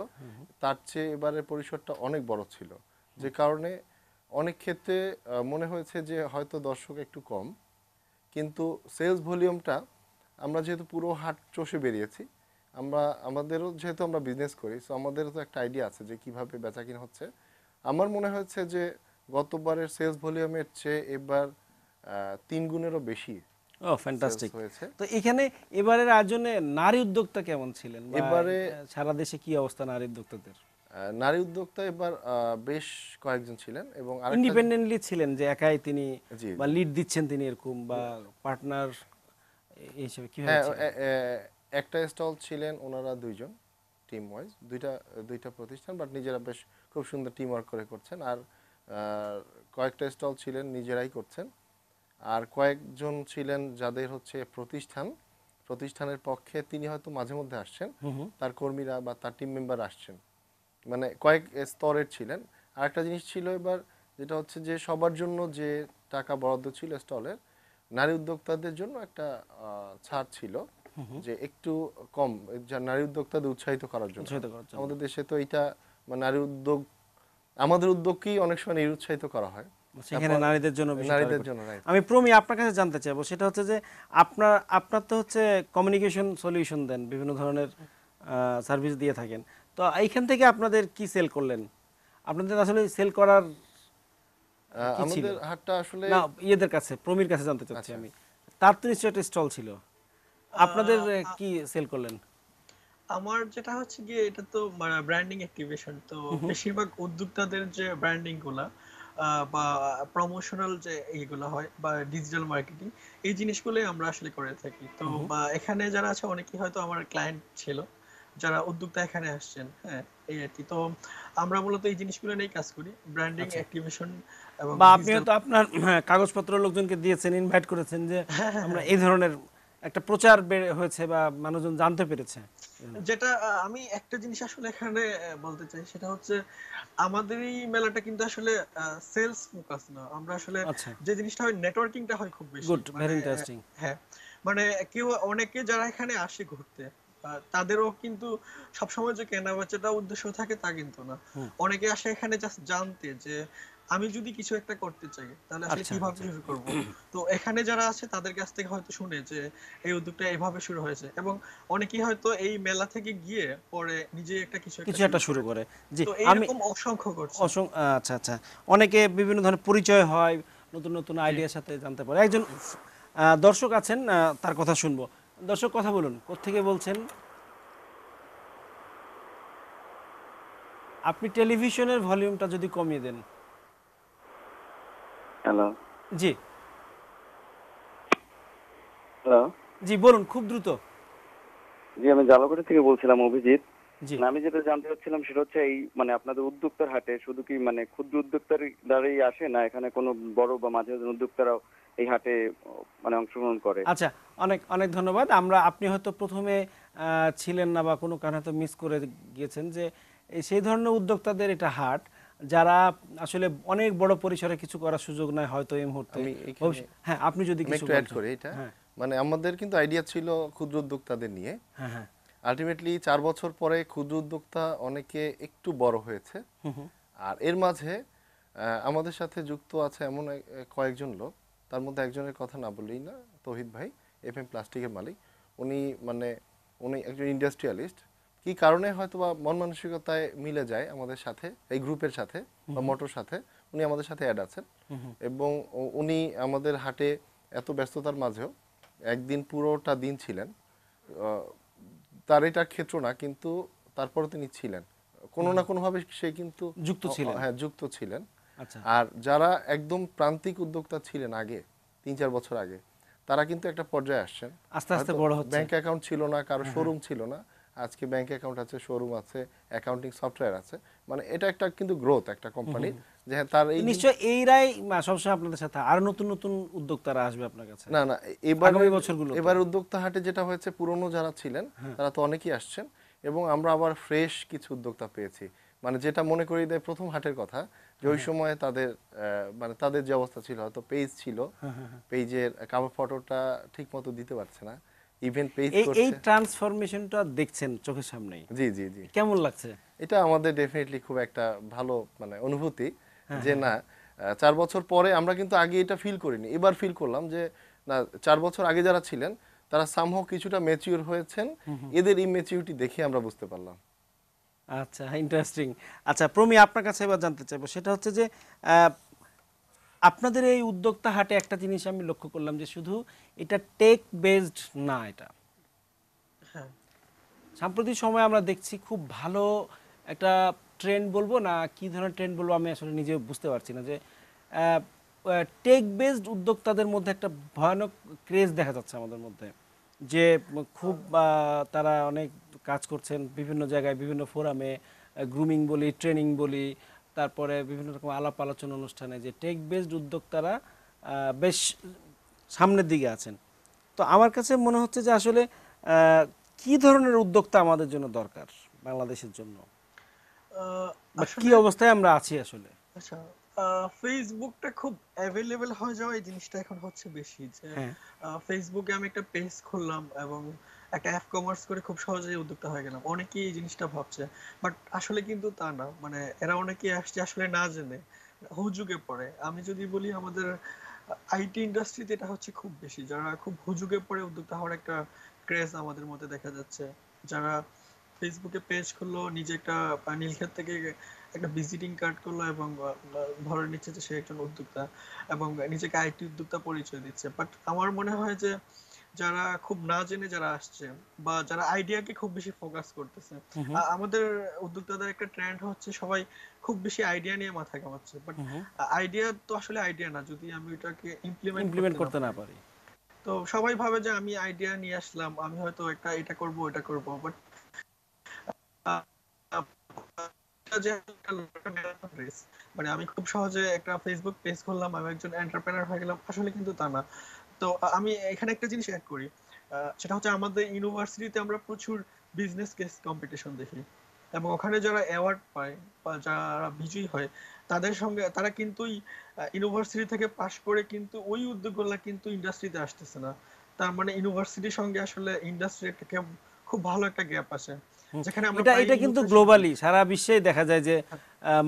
তার চেয়ে এবারের পরিসরটা অনেক বড় ছিল, যে কারণে অনেক ক্ষেত্রে মনে হয়েছে যে হয়তো দর্শক একটু কম, কিন্তু সেলস ভলিউমটা, আমরা যেহেতু পুরো হাট চষে বেরিয়েছি, আমাদেরও যেহেতু আমরা বিজনেস করি, সো আমাদেরও তো একটা আইডিয়া আছে যে কিভাবে বেচা কিনা হচ্ছে। আমার মনে হয়েছে যে গতবারের সেলস ভলিউমের চেয়ে এবার 3 গুণেরও বেশি ও ফ্যান্টাস্টিক হয়েছে। তো এখানে এবারের আয়োজনে নারী উদ্যোক্তা কেমন ছিলেন, বা এবারে সারা দেশে কি অবস্থা নারী উদ্যোক্তাদের? নারী উদ্যোক্তা এবার বেশ কয়েকজন ছিলেন এবং আরেকটা ইন্ডিপেন্ডেন্টলি ছিলেন, যে একাই তিনি জি, বা লিড দিচ্ছেন তিনি এরকম, বা পার্টনার হিসেবে কিভাবে হ্যাঁ, ছিলেন? একটা স্টল ছিলেন ওনারা 2 জন টিম ওয়াইজ, দুইটা প্রতিষ্ঠান, বাট নিজেরা বেশ খুব সুন্দর টিম ওয়ার্ক করে করছেন। আর কয়েকটা স্টল ছিলেন নিজেরাই করছেন, আর কয়েকজন ছিলেন যাদের হচ্ছে প্রতিষ্ঠানের পক্ষে, তিনি হয়তো মাঝে মধ্যে আসছেন, তার কর্মীরা বা তার টিম মেম্বার আসছেন, মানে কয়েক স্তরের ছিলেন। আর একটা জিনিস ছিল এবার, যেটা হচ্ছে যে সবার জন্য যে টাকা বরাদ্দ ছিল স্টলের, নারী উদ্যোক্তাদের জন্য একটা ছাড় ছিল, যে একটু কম, যা নারী উদ্যোক্তাদের উৎসাহিত করার জন্য। আমাদের দেশে তো এটা মানে আমাদের উদ্যোগকেই অনেক সময় নিরুৎসাহিত করা হয়, সেখানে নারীদের জন্য নারীদের জন্য। আমি প্রমি আপনার কাছে জানতে চাইবো সেটা হচ্ছে যে আপনার তো হচ্ছে কমিউনিকেশন সলিউশন দেন, বিভিন্ন ধরনের সার্ভিস দিয়ে থাকেন, তো এইখান থেকে আপনাদের কি সেল করলেন? আপনাদের আসলে সেল করার আমাদের হাটটা আসলে না ইয়েদের কাছে, প্রমির কাছে জানতে চাচ্ছি আমি, তার তো নিশ্চয়ই একটা স্টল ছিল, আপনাদের কি সেল করলেন? আমার যেটা হচ্ছে গিয়ে এটা তো ব্র্যান্ডিং অ্যাক্টিভেশন, তো বেশিরভাগ উদ্যোক্তাদের যে ব্র্যান্ডিং গুলা বা প্রমোশনাল যে এইগুলো হয় বা ডিজিটাল মার্কেটিং, এই জিনিসগুলোই আমরা আসলে করে থাকি। তো বা এখানে যারা আছে অনেকেই হয়তো আমার ক্লায়েন্ট ছিল যারা উদ্যোক্তা এখানে আসছেন, হ্যাঁ এই আর কি। তো আমরা মূলত এই জিনিসগুলো নিয়ে কাজ করি, ব্র্যান্ডিং অ্যাক্টিভেশন এবং বা আপনি তো আপনার কাগজপত্র লোকজনকে দিয়েছেন, ইনভাইট করেছেন যে আমরা এই ধরনের একটা প্রচার হয়েছে বা মানুষজন জানতে পেরেছে। যেটা আমি একটা জিনিস আসলে এখানে বলতে চাই, সেটা হচ্ছে আমাদের এই মেলাটা কিন্তু আসলে সেলস ফোকাস না, আমরা আসলে আচ্ছা, যে জিনিসটা হয় নেটওয়ার্কিংটা হয় খুব বেশি। Good, very interesting. হ্যাঁ, মানে অনেকে যারা এখানে আসে ঘুরতে, তাদেরও কিন্তু সবসময় যে কেনা বেচাটা উদ্দেশ্য থাকে তা কিন্তু না। অনেকে আসে এখানে জাস্ট জানতে যে আমি যদি কিছু একটা করতে চাই তাহলে আসলে কিভাবে শুরু করব। তো এখানে যারা আছে তাদের কাছ থেকে হয়তো শুনে যে এই উদ্যোগটা এভাবে শুরু হয়েছে, এবং অনেকেই হয়তো এই মেলা থেকে গিয়ে পরে নিজে একটা কিছু একটা শুরু করে। জি, তো আমি এইরকম অসংখ্য করছে। আচ্ছা আচ্ছা, অনেকে বিভিন্ন ধরনের পরিচয় হয়, নতুন নতুন আইডিয়ার সাথে জানতে পারে। একজন দর্শক আছেন, তার কথা শুনবো। দর্শক, কথা বলুন, কোত্থেকে বলছেন? আপনি টেলিভিশনের ভলিউমটা যদি কমিয়ে দেন। হ্যালো। জি হ্যালো। জি, বলুন খুব দ্রুত। জি, আমি জালাকুড়ি থেকে বলছিলাম, অভিজিৎ। জি, আমি যেটা জানতে চাচ্ছিলাম সেটা হচ্ছে এই মানে আপনাদের উদ্যোক্তার হাটে শুধু কি মানে ক্ষুদ্র উদ্যোক্তার দ্বারাই আসে, না এখানে কোনো বড় বা মাঝারি উদ্যোক্তারাও এই হাটে মানে অংশগ্রহণ করে? আচ্ছা, অনেক অনেক ধন্যবাদ। আপনি হয়তো প্রথমে ছিলেন না বা কোনো কারণে হয়তো মিস করে গিয়েছেন যে সেই ধরনের উদ্যোক্তাদের এটা হাট। যারা আসলে অনেক বড় পরিসরে কিছু করার সুযোগ নাই হয়তো এই মুহূর্তে আমি এখানে হ্যাঁ আপনি যদি আমি কিছু একটু অ্যাড বলতেন। করি এটা, হ্যাঁ মানে আমাদের কিন্তু আইডিয়া ছিল ক্ষুদ্র উদ্যোক্তাদের নিয়ে। হ্যাঁ হ্যাঁ আলটিমেটলি 4 বছর পরে ক্ষুদ্র উদ্যোক্তা অনেকে একটু বড় হয়েছে। আর এর মাঝে আমাদের সাথে যুক্ত আছে এমন কয়েকজন লোক, তার মধ্যে একজনের কথা না বললেই না, তৌহিদ ভাই, FM প্লাস্টিকের মালিক। উনি মানে উনি একজন ইন্ডাস্ট্রিয়ালিস্ট। কি কারণে হয়তো বা মন মানসিকতায় মিলে যায় আমাদের সাথে, এই গ্রুপের সাথে বা মোটর সাথে, উনি আমাদের সাথে অ্যাড আছেন। এবং উনি আমাদের হাটে এত ব্যস্ততার মাঝেও একদিন পুরোটা দিন ছিলেন। তার এটা ক্ষেত্র না, কিন্তু তারপরে তিনি ছিলেন কোনো না কোনোভাবে, সে কিন্তু যুক্ত ছিলেন। হ্যাঁ যুক্ত ছিলেন। আচ্ছা আর যারা একদম প্রান্তিক উদ্যোক্তা ছিলেন আগে 3-4 বছর আগে, তারা কিন্তু একটা পর্যায়ে আসছেন, আস্তে আস্তে বড় হচ্ছে। ব্যাংক অ্যাকাউন্ট ছিল না, কারো শোরুম ছিল না, আজকে ব্যাংক অ্যাকাউন্ট আছে, শোরুম আছে, অ্যাকাউন্টিং সফটওয়্যার আছে। মানে এটা একটা কিন্তু গ্রোথ একটা কোম্পানির, যে হ্যাঁ তার এই নিশ্চয় এইরাই সবসময় আপনাদের সাথে আর নতুন নতুন উদ্যোক্তারা আসবে আপনার কাছে। না না এবার আগামী বছরগুলোতে। এবার উদ্যোক্তা হাটে যেটা হয়েছে, পুরনো যারা ছিলেন তারা তো অনেকেই আসছেন, এবং আমরা আবার ফ্রেশ কিছু উদ্যোক্তা পেয়েছি। মানে যেটা মনে করি দেয় প্রথম হাটের কথা, যে ওই সময় তাদের মানে তাদের যে অবস্থা ছিল, হয়তো পেজ ছিল, পেজের কভার ফটোটা ঠিক মতো দিতে পারছে না, ইভেন্ট পেজ এই করছে। ট্রান্সফরমেশনটা দেখছেন চোখের সামনেই, জি জি জি, কেমন লাগছে? এটা আমাদের ডেফিনেটলি খুব একটা ভালো মানে অনুভূতি, যে না 4 বছর পরে আমরা কিন্তু আগে এটা ফিল করিনি, এবার ফিল করলাম যে না 4 বছর আগে যারা ছিলেন তারা সামহাও কিছুটা ম্যাচিউর হয়েছেন, এদের ইমেচিউরিটি দেখে আমরা বুঝতে পারলাম। আচ্ছা ইন্টারেস্টিং। আচ্ছা প্রমি, আপনার কাছে এবার জানতে চাইবো, সেটা হচ্ছে যে আপনাদের এই উদ্যোক্তা হাটে একটা জিনিস আমি লক্ষ্য করলাম, যে শুধু এটা টেক বেসড না, এটা হ্যাঁ সাম্প্রতিক সময়ে আমরা দেখছি খুব ভালো একটা ট্রেন্ড বলবো না, কি ধরনের ট্রেন্ড বলবো আমি আসলে নিজে বুঝতে পারছি না, যে টেক বেসড উদ্যোক্তাদের মধ্যে একটা ভয়ানক ক্রেজ দেখা যাচ্ছে আমাদের মধ্যে, যে খুব তারা অনেক কাজ করছেন বিভিন্ন জায়গায়, বিভিন্ন ফোরামে, গ্রুমিং বলি, ট্রেনিং বলি, তারপরে বিভিন্ন রকম আলাপ আলোচনা অনুষ্ঠানে, যে টেক বেসড উদ্যোক্তারা বেশ সামনের দিকে আছেন। তো আমার কাছে মনে হচ্ছে যে আসলে কি ধরনের উদ্যোক্তা আমাদের জন্য দরকার বাংলাদেশের জন্য, বা কি আসলে অবস্থায় আমরা আছি আসলে? আচ্ছা, ফেসবুকটা খুব অ্যাভেলেবেল হয়ে যাওয়া এই জিনিসটা এখন হচ্ছে বেশি, যে হ্যাঁ ফেসবুকে আমি একটা পেজ খুললাম এবং একটা অ্যাপ কমার্স করে খুব সহজেই উদ্যোক্তা হয়ে গেলাম, অনেকেই এই জিনিসটা ভাবছে, বাট আসলে কিন্তু তা না। মানে এরা অনেকেই আসছে আসলে না জেনে, হুজুগে পড়ে। আমি যদি বলি, আমাদের আইটি ইন্ডাস্ট্রিতে এটা হচ্ছে খুব বেশি, যারা খুব হুজুগে পড়ে উদ্যোক্তা হওয়ার একটা ক্রেজ আমাদের মধ্যে দেখা যাচ্ছে। যারা ফেসবুকে পেজ খুললো, নিজে একটা নীলক্ষেত থেকে একটা ভিজিটিং কার্ড করলো এবং ধরে নিচ্ছে যে সে একজন উদ্যোক্তা এবং নিজেকে আইটি উদ্যোক্তা পরিচয় দিচ্ছে। বাট আমার মনে হয় যে যারা খুব না জেনে যারা আসছে, বা যারা আইডিয়াকে খুব বেশি ফোকাস করতেছে, আমাদের উদ্যোক্তাদের একটা ট্রেন্ড হচ্ছে সবাই খুব বেশি আইডিয়া নিয়ে মাথা ঘামাচ্ছে, বাট আইডিয়া তো আসলে আইডিয়া না যদি আমি ওটাকে ইমপ্লিমেন্ট ইমপ্লিমেন্ট করতে করতে না না পারি। পারি। তো সবাই ভাবে যে আমি আইডিয়া নিয়ে আসলাম, আমি হয়তো একটা এটা করব ওটা করব, বাট যে একটা ম্যারাথন রেস, মানে আমি খুব সহজে একটা ফেসবুক পেজ খুললাম, আমি একজন এন্টারপ্রেনার হয়ে গেলাম, আসলে কিন্তু তা না। তো আমি এখানে একটা জিনিস অ্যাড করি, সেটা হচ্ছে আমাদের ইউনিভার্সিটিতে আমরা প্রচুর বিজনেস কেস কম্পিটিশন দেখি, এবং ওখানে যারা অ্যাওয়ার্ড পায় বা যারা বিজয়ী হয়, তাদের সঙ্গে তারা কিন্তু ইউনিভার্সিটি থেকে পাশ করে কিন্তু ওই উদ্যোগগুলা কিন্তু ইন্ডাস্ট্রিতে আসতেছে না। তার মানে ইউনিভার্সিটির সঙ্গে আসলে ইন্ডাস্ট্রির একটা খুব ভালো একটা গ্যাপ আছে, যেখানে আমরা এটা প্রায় এটা কিন্তু ইনোভেশন গ্লোবালি সারা বিশ্বেই দেখা যায় যে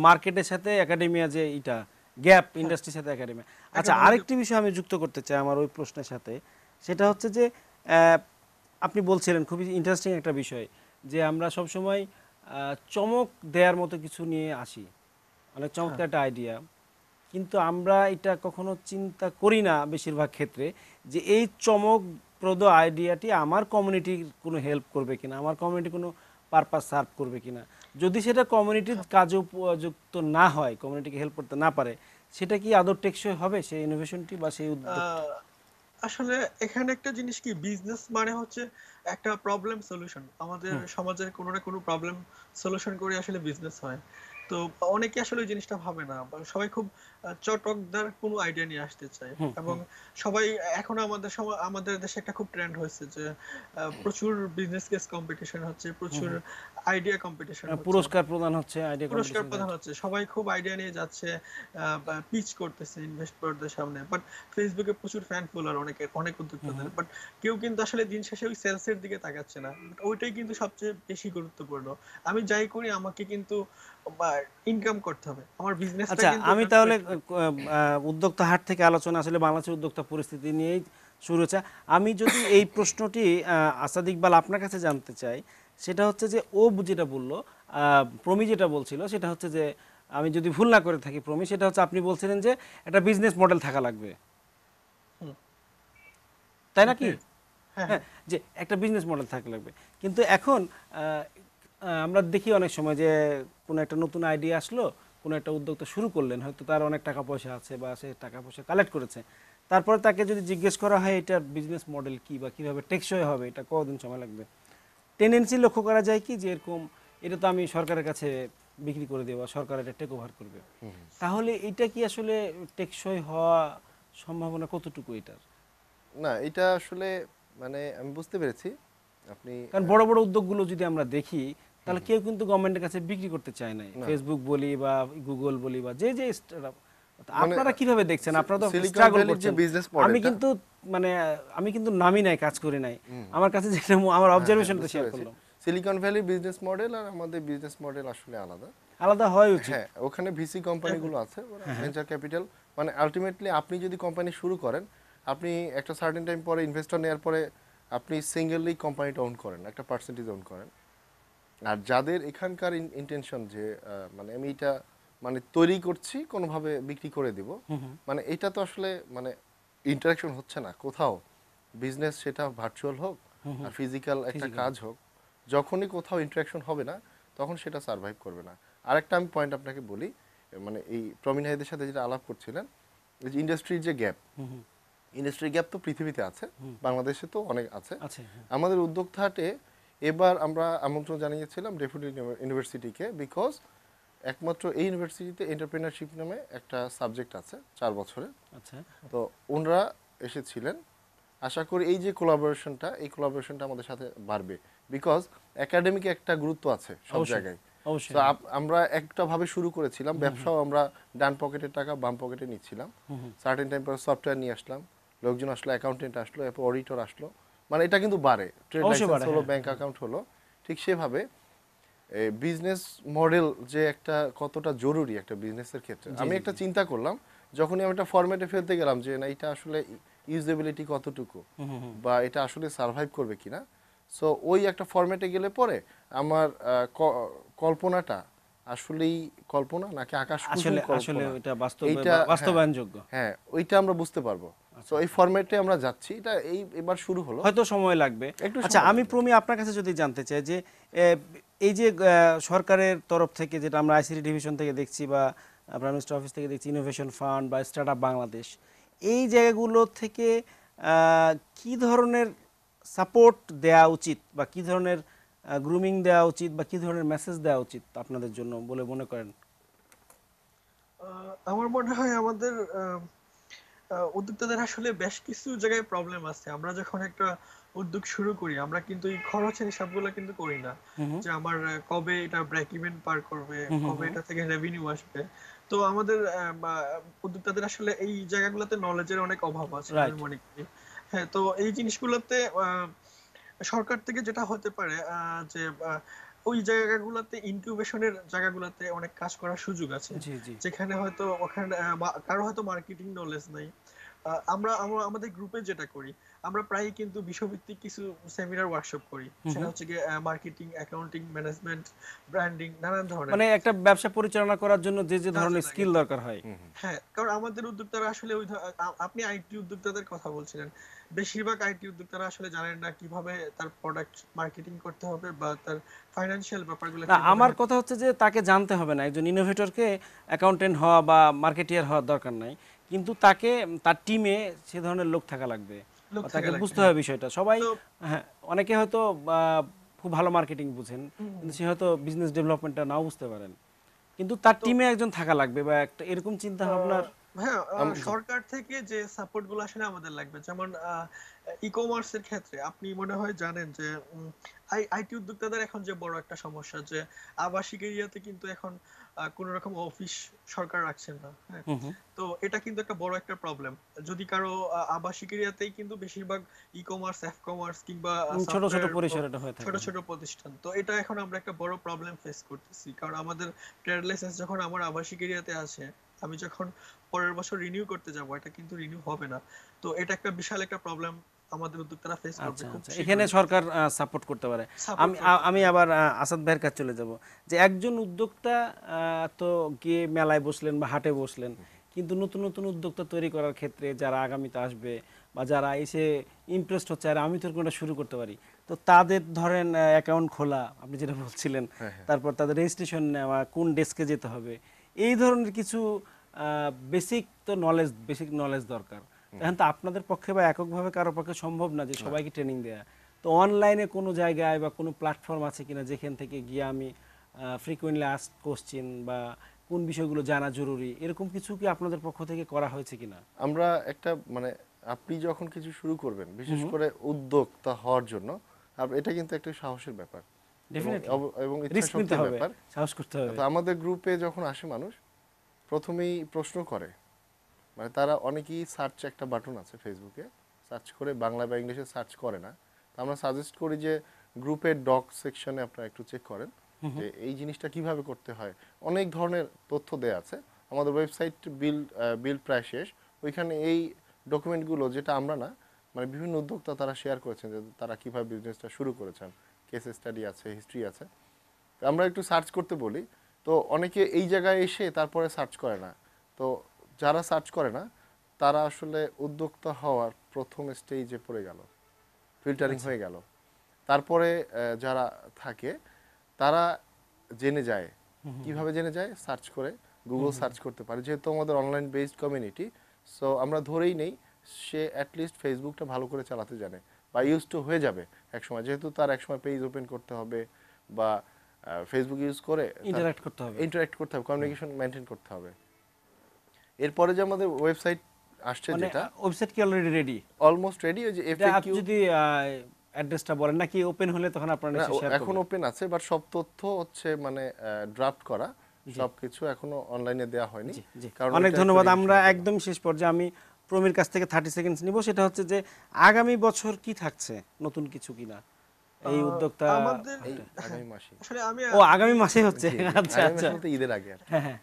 মার্কেটের সাথে একাডেমিয়া, যে এটা গ্যাপ ইন্ডাস্ট্রির সাথে একাডেমিয়া। আচ্ছা একটা বড় আরেকটি বিষয় আমি যুক্ত করতে চাই আমার ওই প্রশ্নের সাথে, সেটা হচ্ছে যে আপনি বলছিলেন খুবই ইন্টারেস্টিং একটা বিষয়, যে আমরা সবসময় চমক দেওয়ার মতো কিছু নিয়ে আসি, অনেক চমৎকার একটা আইডিয়া, কিন্তু আমরা এটা কখনো চিন্তা করি না বেশিরভাগ ক্ষেত্রে, যে এই চমকপ্রদ আইডিয়াটি আমার কমিউনিটির কোনো হেল্প করবে কিনা, আমার কমিউনিটি কোনো পারপাস সার্ভ করবে কিনা। যদি সেটা কমিউনিটির কাজে উপযুক্ত না হয়, কমিউনিটিকে হেল্প করতে না পারে, সেটা কি আদৌ টেকসই হবে সেই ইনোভেশনটি বা সেই উদ্যোগ? আহ, আসলে এখানে একটা জিনিস কি, বিজনেস মানে হচ্ছে একটা প্রবলেম সলিউশন। আমাদের সমাজের কোনো না কোনো প্রবলেম সলিউশন করে আসলে বিজনেস হয়। তো অনেকে আসলে ওই জিনিসটা ভাবে না, বা সবাই খুব চটকদার কোনো আইডিয়া নিয়ে আসতে চায়। এবং সবাই এখন আমাদের দেশে একটা খুব ট্রেন্ড হয়েছে যে প্রচুর বিজনেস কেস কম্পিটিশন হচ্ছে, প্রচুর আইডিয়া কম্পিটিশন হচ্ছে, পুরস্কার প্রদান হচ্ছে, আইডিয়া পুরস্কার কম্পিটিশন। প্রদান হচ্ছে, সবাই খুব আইডিয়া নিয়ে যাচ্ছে, পিচ করতেছে ইনভেস্টরদের সামনে। বাট ফেসবুকে প্রচুর ফ্যান ফলোয়ার অনেক উদ্যোক্তাদের, বাট কেউ কিন্তু আসলে দিন শেষে ওই সেলস এর দিকে তাকাচ্ছে না। But ওইটাই কিন্তু সবচেয়ে বেশি গুরুত্বপূর্ণ। আমি যাই করি আমাকে কিন্তু ইনকাম করতে হবে, আমার বিজনেসটা আচ্ছা, কিন্তু আমি তাহলে উদ্যোক্তা হাট থেকে আলোচনা আসলে বাংলাদেশের উদ্যোক্তা পরিস্থিতি নিয়েই শুরু হচ্ছে। আমি যদি এই প্রশ্নটি আসাদ ইকবাল আপনার কাছে জানতে চাই, সেটা হচ্ছে যে ও যেটা বললো, প্রমি যেটা বলছিল, সেটা হচ্ছে যে আমি যদি ভুল না করে থাকি প্রমি, সেটা হচ্ছে আপনি বলছিলেন যে একটা বিজনেস মডেল থাকা লাগবে, হুম। তাই নাকি? হ্যাঁ, হ্যাঁ, যে একটা বিজনেস মডেল থাকা লাগবে। কিন্তু এখন আমরা দেখি অনেক সময় যে কোনো একটা নতুন আইডিয়া আসলো, কোনো একটা উদ্যোক্তা শুরু করলেন, হয়তো তার অনেক টাকা পয়সা আছে বা সে টাকা পয়সা কালেক্ট করেছে, তারপরে তাকে যদি জিজ্ঞেস করা হয় এটার বিজনেস মডেল কি বা কীভাবে টেকসই হবে, এটা কতদিন সময় লাগবে, টেন্ডেন্সি লক্ষ্য করা যায় কি যে এরকম, এটা তো আমি সরকারের কাছে বিক্রি করে দেবো, সরকার এটা টেক ওভার করবে। তাহলে এটা কি আসলে টেকসই হওয়া সম্ভাবনা কতটুকু এটার? না, এটা আসলে মানে আমি বুঝতে পেরেছি আপনি। কারণ বড় বড় উদ্যোগগুলো যদি আমরা দেখি, তাহলে কেউ কিন্তু গভর্নমেন্টের কাছে বিক্রি করতে চায় না, ফেসবুক বলি বা গুগল বলি বা যে startup। আপনারা কিভাবে দেখছেন? আপনারা তো সিলিকন স্ট্রাগল ভ্যালির যে করছেন। বিজনেস আমি মডেলটা, কিন্তু মানে আমি কিন্তু নামি নাই, কাজ করি নাই, আমার কাছে যেটা আমার অবজারভেশনটা শেয়ার করলাম। সিলিকন ভ্যালির বিজনেস মডেল আর আমাদের বিজনেস মডেল আসলে আলাদা। আলাদা হয় উচিত। হ্যাঁ, ওখানে ভিসি কোম্পানিগুলো আছে, ভেঞ্চার ক্যাপিটাল, মানে আলটিমেটলি আপনি যদি কোম্পানি শুরু করেন, আপনি একটা সার্টেন টাইম পরে ইনভেস্টর নেওয়ার পরে আপনি সিঙ্গেললি কোম্পানিটা ওন করেন, একটা পার্সেন্টেজ ওন করেন। আর যাদের এখানকার ইন্টেনশন যে মানে আমি এটা মানে তৈরি করছি, কোনোভাবে বিক্রি করে দিব, মানে এটা তো আসলে মানে ইন্টারাকশন হচ্ছে না কোথাও, বিজনেস সেটা ভার্চুয়াল হোক আর ফিজিক্যাল একটা কাজ হোক, যখনই কোথাও ইন্টারাকশন হবে না তখন সেটা সার্ভাইভ করবে না। আরেকটা আমি পয়েন্ট আপনাকে বলি, মানে এই প্রমিন হাইদের সাথে যেটা আলাপ করছিলেন, এই যে ইন্ডাস্ট্রির যে গ্যাপ, ইন্ডাস্ট্রি গ্যাপ তো পৃথিবীতে আছে, বাংলাদেশে তো অনেক আছে। আমাদের উদ্যোক্তা হাটে এবার আমরা আমন্ত্রণ জানিয়েছিলাম ডেপুটি ইউনিভার্সিটিকে, বিকজ একমাত্র এই ইউনিভার্সিটিতে এন্টারপ্রেনারশিপ নামে একটা সাবজেক্ট আছে 4 বছরে। আচ্ছা, তো ওনারা এসেছিলেন, আশা করি এই যে কোলাবোরেশনটা, এই কোলাবোরেশনটা আমাদের সাথে বাড়বে, বিকজ একাডেমিকে একটা গুরুত্ব আছে সব জায়গায়। তো আমরা একটা ভাবে শুরু করেছিলাম, ব্যবসাও আমরা ডান পকেটের টাকা বাম পকেটে নিচ্ছিলাম, সার্টেন টাইম পর সফটওয়্যার নিয়ে আসলাম, লোকজন আসলো, অ্যাকাউন্টেন্ট আসলো, এরপর অডিটর আসলো, মানে এটা কিন্তু বাড়ে, ট্রেড লাইসেন্স হলো, ব্যাংক অ্যাকাউন্ট হলো। ঠিক সেভাবে বিজনেস মডেল যে একটা কতটা জরুরি একটা বিজনেসের ক্ষেত্রে, আমি একটা চিন্তা করলাম যখনই আমি একটা ফরম্যাটে ফেলতে গেলাম যে না এটা আসলে ইউজেবিলিটি কতটুকু বা এটা আসলে সার্ভাইভ করবে কিনা। সো ওই একটা ফরম্যাটে গেলে পরে আমার কল্পনাটা আসলেই কল্পনা নাকি আকাশ আসলে আসলে এটা বাস্তবায়নযোগ্য, হ্যাঁ ওইটা আমরা বুঝতে পারবো। সো এই ফরম্যাটে আমরা যাচ্ছি, এটা এবার শুরু হলো, হয়তো সময় লাগবে। আচ্ছা, আমি প্রমি আপনার কাছে যদি জানতে চাই যে এই যে সরকারের তরফ থেকে যেটা আমরা আইসিটি ডিভিশন থেকে দেখছি বা প্রাইম মিনিস্টার অফিস থেকে দেখছি, ইনোভেশন ফান্ড বা স্টার্টআপ বাংলাদেশ, এই জায়গাগুলো থেকে কি ধরনের সাপোর্ট দেওয়া উচিত বা কি ধরনের গ্রুমিং দেওয়া উচিত বা কি ধরনের মেসেজ দেওয়া উচিত আপনাদের জন্য বলে মনে করেন? আমার মনে হয় আমাদের উদ্যোক্তাদের আসলে বেশ কিছু জায়গায় প্রবলেম আছে। আমরা যখন একটা উদ্যোগ শুরু করি, আমরা কিন্তু এই খরচের হিসাবগুলো কিন্তু করি না, যে আমার কবে এটা ব্রেক ইভেন পার করবে, কবে এটা থেকে রেভিনিউ আসবে। তো আমাদের উদ্যোক্তাদের আসলে এই জায়গাগুলোতে নলেজের অনেক অভাব আছে আমি মনে করি। হ্যাঁ, তো এই জিনিসগুলোতে সরকার থেকে যেটা হতে পারে যে ওই জায়গাগুলোতে ইনকিউবেশনের জায়গাগুলোতে অনেক কাজ করার সুযোগ আছে, যেখানে হয়তো ওখানে কারো হয়তো মার্কেটিং নলেজ নাই। আমরা আমাদের গ্রুপে যেটা করি, আমরা প্রায়ই কিন্তু বিষয়ভিত্তিক কিছু সেমিনার ওয়ার্কশপ করি, সেটা হচ্ছে গিয়ে মার্কেটিং, অ্যাকাউন্টিং, ম্যানেজমেন্ট, ব্র্যান্ডিং, নানান ধরনের, মানে একটা ব্যবসা পরিচালনা করার জন্য যে যে ধরনের স্কিল দরকার হয়। হ্যাঁ, কারণ আমাদের উদ্যোক্তারা আসলে আপনি আইটি উদ্যোক্তাদের কথা বলছিলেন, বেশিরভাগ আইটি উদ্যোক্তারা আসলে জানেন না কিভাবে তার প্রোডাক্ট মার্কেটিং করতে হবে বা তার ফাইনান্সিয়াল ব্যাপারগুলো। না, আমার কথা হচ্ছে যে তাকে জানতে হবে না, একজন ইনোভেটরকে অ্যাকাউন্টেন্ট হওয়া বা মার্কেটিয়ার হওয়ার দরকার নাই, কিন্তু তাকে তার টিমে সে ধরনের লোক থাকা লাগবে, তাকে বুঝতে হবে বিষয়টা। সবাই, হ্যাঁ, অনেকে হয়তো খুব ভালো মার্কেটিং বুঝেন, কিন্তু সে হয়তো বিজনেস ডেভেলপমেন্টটা নাও বুঝতে পারেন। কিন্তু তার তো টিমে একজন থাকা লাগবে বা একটা এরকম চিন্তা ভাবনার হ্যাঁ, সরকার থেকে যে সাপোর্ট গুলো আসলে আমাদের লাগবে, যেমন ই কমার্সের ক্ষেত্রে আপনি মনে হয় জানেন যে আইটি উদ্যোক্তাদের এখন যে বড় একটা সমস্যা, যে আবাসিক এরিয়াতে কিন্তু এখন কোনো রকম অফিস সরকার রাখছেন না। হ্যাঁ, হুম হুম তো এটা কিন্তু একটা বড় একটা প্রবলেম। যদি কারো আবাসিক এরিয়াতেই কিন্তু বেশিরভাগ ই কমার্স, এফ কমার্স কিংবা ছোট ছোট সফটওয়্যার পরিসরে এটা হয়ে ছোট থাকে। ছোট প্রতিষ্ঠান, তো এটা এখন আমরা একটা বড় প্রবলেম ফেস করতেছি, কারণ আমাদের ট্রেড লাইসেন্স যখন আমার আবাসিক এরিয়াতে আসে, আমি যখন পরের বছর রিনিউ করতে যাব, এটা কিন্তু রিনিউ হবে না। তো এটা একটা বিশাল একটা প্রবলেম আমাদের উদ্যোক্তারা ফেস করবে আচ্ছা খুব আচ্ছা, এখানে শীঘ্রই। সরকার সাপোর্ট করতে পারে। সাপোর্ট আমি করতে আমি পারে। আবার আসাদ ভাইয়ের কাছে চলে যাব, যে একজন উদ্যোক্তা তো গিয়ে মেলায় বসলেন বা হাটে বসলেন, কিন্তু নতুন নতুন উদ্যোক্তা তৈরি করার ক্ষেত্রে যারা আগামীতে আসবে বা যারা এসে ইমপ্রেসড হচ্ছে আর আমি তো কোনটা শুরু করতে পারি, তো তাদের ধরেন অ্যাকাউন্ট খোলা আপনি যেটা বলছিলেন, তারপর তাদের রেজিস্ট্রেশন নেওয়া, কোন ডেস্কে যেতে হবে, এই ধরনের কিছু বেসিক নলেজ দরকার। এখন তো আপনাদের পক্ষে বা এককভাবে কারো পক্ষে সম্ভব না যে সবাইকে ট্রেনিং দেয়া। তো অনলাইনে কোনো জায়গায় বা কোনো প্ল্যাটফর্ম আছে কিনা যেখান থেকে গিয়ে আমি ফ্রিকোয়েন্টলি আস্ক কোশ্চেন বা কোন বিষয়গুলো জানা জরুরি, এরকম কিছু কি আপনাদের পক্ষ থেকে করা হয়েছে কিনা? আমরা একটা মানে আপনি যখন কিছু শুরু করবেন, বিশেষ করে উদ্যোক্তা হওয়ার জন্য, এটা কিন্তু একটা সাহসের ব্যাপার ডেফিনেটলি এবং রিস্ক নিতে ইচ্ছাশক্তির হবে, ব্যাপার। সাহস করতে হবে। তো আমাদের গ্রুপে যখন আসে মানুষ, প্রথমেই প্রশ্ন করে, মানে তারা অনেকেই সার্চ, একটা বাটন আছে ফেসবুকে, সার্চ করে বাংলা বা ইংলিশে সার্চ করে না। তো আমরা সাজেস্ট করি যে গ্রুপের ডক সেকশনে আপনারা একটু চেক করেন যে এই জিনিসটা কিভাবে করতে হয়। অনেক ধরনের তথ্য দেয়া আছে। আমাদের ওয়েবসাইট বিল্ড প্রায় শেষ, ওইখানে এই ডকুমেন্টগুলো, যেটা আমরা না, মানে বিভিন্ন উদ্যোক্তা তারা শেয়ার করেছেন যে তারা কিভাবে বিজনেসটা শুরু করেছেন, কেস স্টাডি আছে, হিস্ট্রি আছে। তো আমরা একটু সার্চ করতে বলি, তো অনেকে এই জায়গায় এসে তারপরে সার্চ করে না। তো যারা সার্চ করে না তারা আসলে উদ্যোক্তা হওয়ার প্রথম স্টেজে পড়ে গেল, ফিল্টারিং হয়ে গেল। তারপরে যারা থাকে তারা জেনে যায়, কিভাবে জেনে যায়, সার্চ করে, গুগল সার্চ করতে পারে। যেহেতু আমাদের অনলাইন বেসড কমিউনিটি, সো আমরা ধরেই নেই সে অ্যাটলিস্ট ফেসবুকটা ভালো করে চালাতে জানে বা ইউজ টু হয়ে যাবে একসময়, যেহেতু তার একসময় পেজ ওপেন করতে হবে বা ফেসবুক ইউজ করে ইন্টারঅ্যাক্ট করতে হবে, কমিউনিকেশন মেনটেন করতে হবে। এরপরে যে আমাদের ওয়েবসাইট আসছে, মানে যেটা ওয়েবসাইট কি অলরেডি রেডি? অলমোস্ট রেডি, ওই যে আপনি এফএকিউ যদি অ্যাড্রেসটা বলেন, নাকি ওপেন হলে তখন আপনারা নিশ্চয়ই শেয়ার এখন করবেন? ওপেন আছে, বাট সব তথ্য হচ্ছে মানে ড্রাফট করা, সবকিছু এখনো অনলাইনে দেওয়া হয়নি। জি জি, কারণ অনেক এটা একটা ধন্যবাদ। revision আমরা এর জন্য। একদম শেষ পর্যায়ে আমি প্রমির কাছ থেকে 30 সেকেন্ডস নিব, সেটা হচ্ছে যে আগামী বছর কি থাকছে, নতুন কিছু কিনা এই উদ্যোক্তা আমাদের এই হাটে? আগামী মাসে, আসলে আমি ও আগামী মাসে হচ্ছে, আচ্ছা আগামী মাসে আচ্ছা, বলতে ঈদের আগে আর কি। হ্যাঁ হ্যাঁ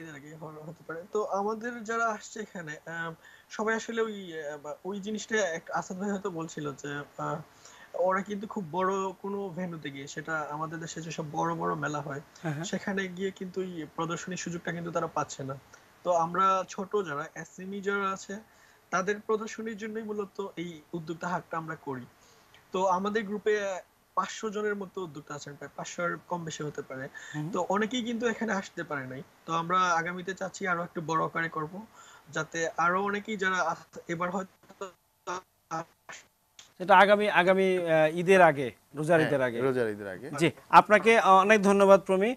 এদের আগে হতে পারে। তো আমাদের যারা আসছে এখানে, সবাই আসলে ওই জিনিসটা আসাদ ভাই হয়তো বলছিল যে আহ, ওরা কিন্তু খুব বড় কোনো ভেন্যুতে গিয়ে, সেটা আমাদের দেশে যেসব বড় বড় মেলা হয় হ্যাঁ, সেখানে গিয়ে কিন্তু এই প্রদর্শনীর সুযোগটা কিন্তু তারা পাচ্ছে না। তো আমরা ছোট যারা এসএমই যারা আছে, তাদের প্রদর্শনীর জন্যই মূলত এই উদ্যোক্তা হাটটা আমরা করি। তো আমাদের গ্রুপে 500 জনের মতো উদ্যোক্তা আছেন, প্রায় 500 এর কম বেশি হতে পারে। তো অনেকেই কিন্তু এখানে আসতে পারে নাই। তো আমরা আগামীতে চাচ্ছি আরো একটু বড় আকারে করব, যাতে আরো অনেকেই যারা এবার হয়তো সেটা আগামী আগামী ঈদের আগে, রোজার হ্যাঁ, ঈদের আগে। রোজার ঈদের আগে। জি, আপনাকে অনেক ধন্যবাদ প্রমি।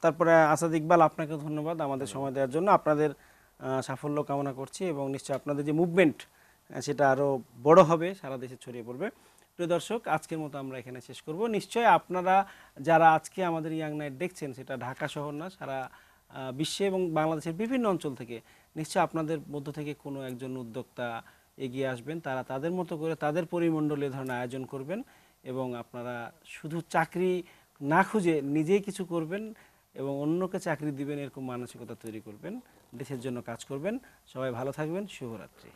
তারপরে আসাদ ইকবাল, আপনাকে ধন্যবাদ আমাদের সময় দেওয়ার জন্য। আপনাদের সাফল্য কামনা করছি এবং নিশ্চয়ই আপনাদের যে মুভমেন্ট সেটা আরও বড় হবে, সারা দেশে ছড়িয়ে পড়বে। প্রিয় দর্শক, আজকের মতো আমরা এখানে শেষ করব। নিশ্চয়ই আপনারা যারা আজকে আমাদের ইয়াং নাইট দেখছেন, সেটা ঢাকা শহর না, সারা বিশ্বে এবং বাংলাদেশের বিভিন্ন অঞ্চল থেকে নিশ্চয়ই আপনাদের মধ্য থেকে কোনো একজন উদ্যোক্তা এগিয়ে আসবেন, তারা তাদের মতো করে তাদের পরিমণ্ডলে এ ধরনের আয়োজন করবেন এবং আপনারা শুধু চাকরি না খুঁজে নিজেই কিছু করবেন এবং অন্যকে চাকরি দিবেন, এরকম মানসিকতা তৈরি করবেন, দেশের জন্য কাজ করবেন। সবাই ভালো থাকবেন, শুভরাত্রি।